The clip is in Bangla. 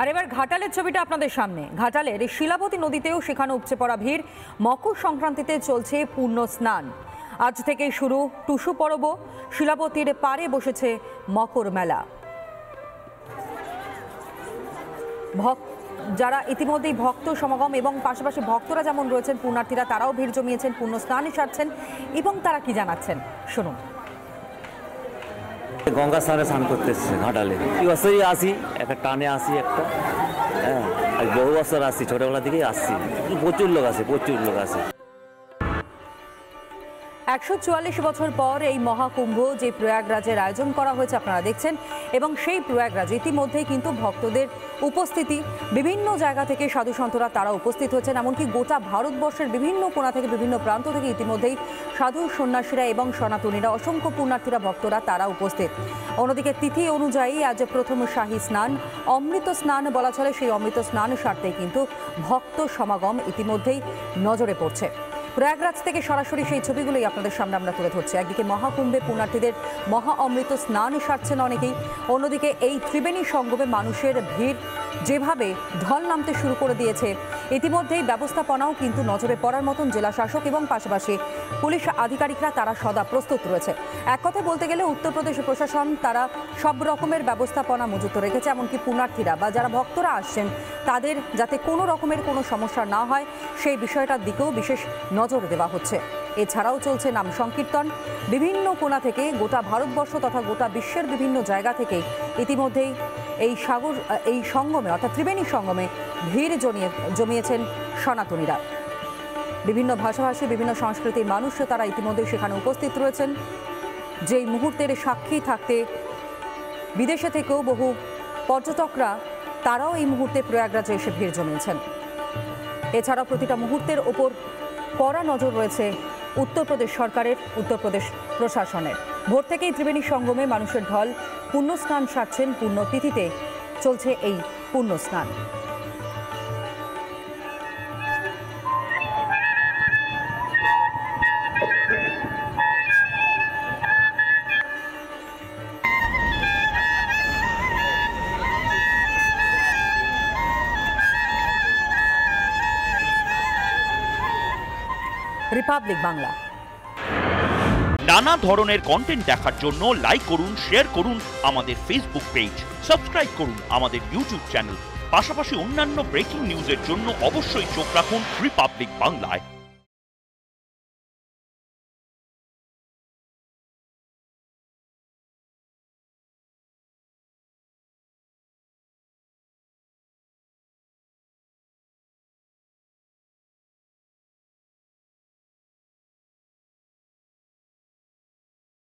আর এবার ঘাটালের ছবিটা আপনাদের সামনে। ঘাটালের শিলাবতী নদীতেও সেখানে উপচে পড়া ভিড়। মকর সংক্রান্তিতে চলছে পূর্ণ স্নান। আজ থেকে শুরু টুসু পরব। শিলাবতীর পাড়ে বসেছে মকর মেলা। যারা ইতিমধ্যেই ভক্ত সমাগম এবং পাশাপাশি ভক্তরা যেমন রয়েছেন, পুণ্যার্থীরা তারাও ভিড় জমিয়েছেন, পূর্ণ স্নানে সারছেন এবং তারা কি জানাচ্ছেন শুনুন। গঙ্গা স্নানে স্নান করতে এসছে ঘাটালে। এই বছরই আসি, একটা টানে আসি একটা, হ্যাঁ, বহু বছর আসছি, ছোটবেলা থেকেই আসছি। প্রচুর লোক আছে, প্রচুর লোক আছে। 144 বছর পর এই মহাকুম্ভ যে প্রয়াগরাজের আয়োজন করা হয়েছে আপনারা দেখছেন, এবং সেই প্রয়াগরাজ ইতিমধ্যেই কিন্তু ভক্তদের উপস্থিতি বিভিন্ন জায়গা থেকে সাধু সন্তরা তারা উপস্থিত হয়েছেন। এমনকি গোটা ভারতবর্ষের বিভিন্ন কোণা থেকে বিভিন্ন প্রান্ত থেকে ইতিমধ্যেই সাধু সন্ন্যাসীরা এবং সনাতনীরা, অসংখ্য পুণ্যার্থীরা, ভক্তরা তারা উপস্থিত। অন্যদিকে তিথি অনুযায়ী আজ প্রথম শাহী স্নান, অমৃত স্নান বলা চলে, সেই অমৃত স্নান সারতেই কিন্তু ভক্ত সমাগম ইতিমধ্যেই নজরে পড়ছে। প্রয়াগরাজ থেকে সরাসরি সেই ছবিগুলোই আপনাদের সামনে আমরা তুলে ধরছি। একদিকে মহাকুম্ভে পুণ্যার্থীদের মহা অমৃত স্নান সারছেন অনেকেই, অন্যদিকে এই ত্রিবেণী সঙ্গমে মানুষের ভিড় যেভাবে ঢল নামতে শুরু করে দিয়েছে, ইতিমধ্যেই ব্যবস্থাপনাও কিন্তু নজরে পড়ার মতন। জেলা শাসক এবং পাশাপাশি পুলিশ আধিকারিকরা তারা সদা প্রস্তুত রয়েছে। এক কথায় বলতে গেলে উত্তরপ্রদেশ প্রশাসন তারা সব রকমের ব্যবস্থাপনা মজুত রেখেছে। এমনকি পুণ্যার্থীরা বা যারা ভক্তরা আসছেন তাদের যাতে কোনো রকমের কোনো সমস্যা না হয় সেই বিষয়টার দিকেও বিশেষ নজর দেওয়া হচ্ছে। এছাড়াও চলছে নাম সংকীর্তন। বিভিন্ন কোণা থেকে গোটা ভারতবর্ষ তথা গোটা বিশ্বের বিভিন্ন জায়গা থেকে ইতিমধ্যেই এই সঙ্গমে অর্থাৎ ত্রিবেণী সঙ্গমে ভিড় জমিয়েছেন সনাতনীরা। বিভিন্ন ভাষাভাষী, বিভিন্ন সংস্কৃতির মানুষ তারা ইতিমধ্যেই সেখানে উপস্থিত রয়েছেন। যেই মুহূর্তের সাক্ষী থাকতে বিদেশে থেকেও বহু পর্যটকরা তারাও এই মুহূর্তে প্রয়াগরাজে এসে ভিড় জমিয়েছেন। এছাড়াও প্রতিটা মুহূর্তের ওপর কড়া নজর রয়েছে উত্তরপ্রদেশ সরকারের, উত্তরপ্রদেশ প্রশাসনের। ভোর থেকেই ত্রিবেণী সঙ্গমে মানুষের ঢল পুণ্য স্নান সারছেন। পুণ্যতিথিতে চলছে এই পুণ্য স্নান। রিপাবলিক বাংলা। নানা ধরনের কন্টেন্ট দেখার জন্য লাইক করুন, শেয়ার করুন আমাদের ফেসবুক পেজ, সাবস্ক্রাইব করুন আমাদের ইউটিউব চ্যানেল। পাশাপাশি অন্যান্য ব্রেকিং নিউজের জন্য অবশ্যই চোখ রাখুন রিপাবলিক বাংলায়।